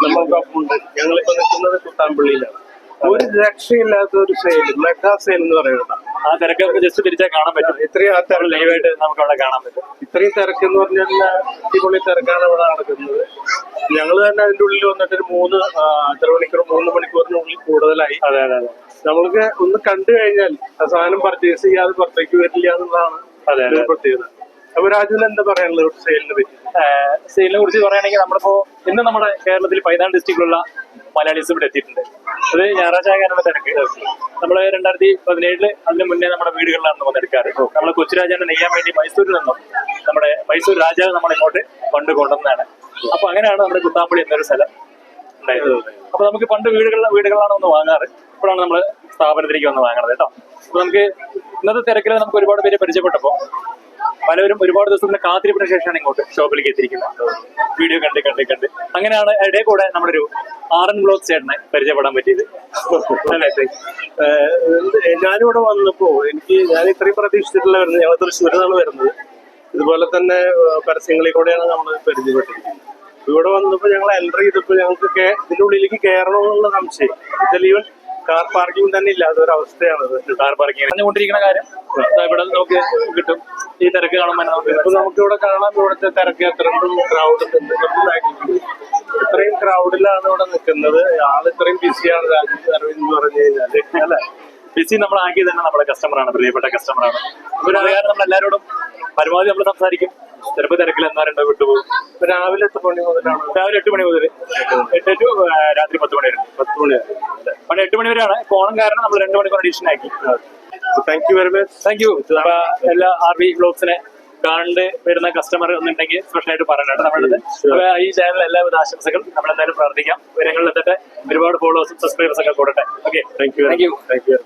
നമ്മൾക്കൊപ്പമുണ്ട്. ഞങ്ങളിപ്പോ നിൽക്കുന്നത് കുത്താമ്പള്ളിയിലാണ്. ഒരു രക്ഷയില്ലാത്ത ഒരു സെയിൽ, മെഗാ സെയിൽ എന്ന് പറയുന്നത്. ആ തിരക്ക് നമുക്ക് ജസ്റ്റ് തിരിച്ചാൽ കാണാൻ പറ്റും. ഇത്രയും ലൈവായിട്ട് നമുക്ക് അവിടെ കാണാൻ പറ്റും. ഇത്രയും തിരക്ക് എന്ന് പറഞ്ഞാൽ അടിപൊളി തിരക്കാണ് ഇവിടെ നടക്കുന്നത്. ഞങ്ങൾ തന്നെ അതിന്റെ ഉള്ളിൽ വന്നിട്ട് ഒരു 3 മണിക്കൂറിനുള്ളിൽ കൂടുതലായി. അതെ അതെ അതെ. നമ്മൾക്ക് ഒന്ന് കണ്ടു കഴിഞ്ഞാൽ ആ സാധനം പർച്ചേസ് ചെയ്യാതെ പുറത്തേക്ക് വരില്ല എന്നുള്ളതാണ് പ്രത്യേകത. അപ്പൊ രാജുവിന് എന്താ പറയാനുള്ളത് സെയിലിനെ പറ്റി? സെയിലിനെ കുറിച്ച് പറയുകയാണെങ്കിൽ നമ്മളിപ്പോ ഇന്ന് നമ്മുടെ കേരളത്തിൽ 14 ഡിസ്ട്രിക്റ്റിലുള്ള മലയാളീസ് ഇവിടെ എത്തിയിട്ടുണ്ട്. അത് ഞായറാഴ്ച ആകാനുള്ള തിരക്ക്. നമ്മള് 2017 അതിന് മുന്നേ നമ്മുടെ വീടുകളിലാണ് വന്നെടുക്കാറ്. നമ്മള് കൊച്ചുരാജാനെ നെയ്യാൻ വേണ്ടി മൈസൂരിൽ നിന്നും നമ്മുടെ മൈസൂർ രാജാവ് നമ്മളിങ്ങോട്ട് പണ്ട് കൊണ്ടുവന്നതാണ്. അപ്പൊ അങ്ങനെയാണ് നമ്മുടെ കുത്താമ്പള്ളി എന്നൊരു സ്ഥലം ഉണ്ടായത്. അപ്പൊ നമുക്ക് പണ്ട് വീടുകളിലാണ് ഒന്ന് വാങ്ങാറ്. ഇപ്പോഴാണ് നമ്മള് സ്ഥാപനത്തിലേക്ക് വന്ന് വാങ്ങണത് കേട്ടോ. അപ്പൊ നമുക്ക് ഇന്നത്തെ തിരക്കിൽ നമുക്ക് ഒരുപാട് പേര് പരിചയപ്പെട്ടപ്പോ പലവരും ഒരുപാട് ദിവസത്തിന് കാത്തിരിപ്പിന് ശേഷമാണ് ഇങ്ങോട്ട് ഷോപ്പിലേക്ക് എത്തിയിരിക്കുന്നത്. വീഡിയോ കണ്ട് അങ്ങനെയാണ് ഇടയിൽ കൂടെ നമ്മുടെ ഒരു RN വ്ലോഗ്സ് ചേട്ടനെ പരിചയപ്പെടാൻ പറ്റിയത്. ഞാനിവിടെ വന്നപ്പോ ഞാൻ ഇത്രയും പ്രതീക്ഷിച്ചിട്ടുള്ള വരുന്നത്. ഞങ്ങൾ തൃശ്ശൂരിൽ നിന്നാണ് വരുന്നത്. ഇതുപോലെ തന്നെ പരസ്യങ്ങളിൽ കൂടെയാണ് നമ്മൾ പരിചയപ്പെട്ടിരിക്കുന്നത്. ഇവിടെ വന്നപ്പോ ഞങ്ങൾ എൻട്രി ചെയ്തപ്പോ ഞങ്ങൾക്ക് ഇതിന്റെ ഉള്ളിലേക്ക് കയറണമെന്നുള്ള സംശയം. ഇതിൽ കാർ പാർക്കിംഗ് തന്നെ ഇല്ലാത്ത ഒരു അവസ്ഥയാണ്. കാർ പാർക്കിംഗ് പറഞ്ഞുകൊണ്ടിരിക്കുന്ന കാര്യം ഇവിടെ നമുക്ക് കിട്ടും. ഈ തിരക്ക് കാണുമ്പോൾ നമുക്കിവിടെ കാണാം. ഇവിടുത്തെ തിരക്ക് എത്രയും ക്രൗഡ് ഇത്രയും ക്രൗഡിലാണ് ഇവിടെ നിൽക്കുന്നത്. ആൾ ഇത്രയും ബിസിയാണ് രാജീവ് അരവിന്ദ് എന്ന് പറഞ്ഞു കഴിഞ്ഞാല്. അല്ലെ, ബിസി നമ്മളാക്കി തന്നെ നമ്മുടെ കസ്റ്റമറാണ്, പ്രിയപ്പെട്ട കസ്റ്റമറാണ്. ഇവരറിയാതെ നമ്മൾ എല്ലാവരോടും പരമാവധി നമ്മൾ സംസാരിക്കും. ചിലപ്പോൾ തിരക്കിൽ എന്നാലുണ്ടോ വിട്ടുപോകും. രാവിലെ 8 മണി മുതലാണ്. രാവിലെ 8 മണി മുതൽ 8 ടു രാത്രി 10 മണി വരെ. 10 മണി വരെ. പക്ഷേ 8 മണി വരെയാണ്. ഓണം കാരണം നമ്മൾ 2 മണിക്കൂർ അഡീഷൻ ആക്കി. Thank you very much. Thank you. എല്ലാ RB വ്ലോഗ്സിനെ കണ്ട് വരുന്ന കസ്റ്റമർ ഒന്നുണ്ടെങ്കിൽ സ്പെഷ്യലായിട്ട് പറയണം നമ്മളുടെ. ഈ ചാനൽ എല്ലാവിധ ആശംസകൾ. നമ്മളെന്തായാലും പ്രാർത്ഥിക്കാം ഉയരങ്ങളിൽ എത്തട്ടെ. ഒരുപാട് ഫോളോവേഴ്സും സബ്സ്ക്രൈബേഴ്സ് ഒക്കെ കൂടട്ടെ. Okay, thank you.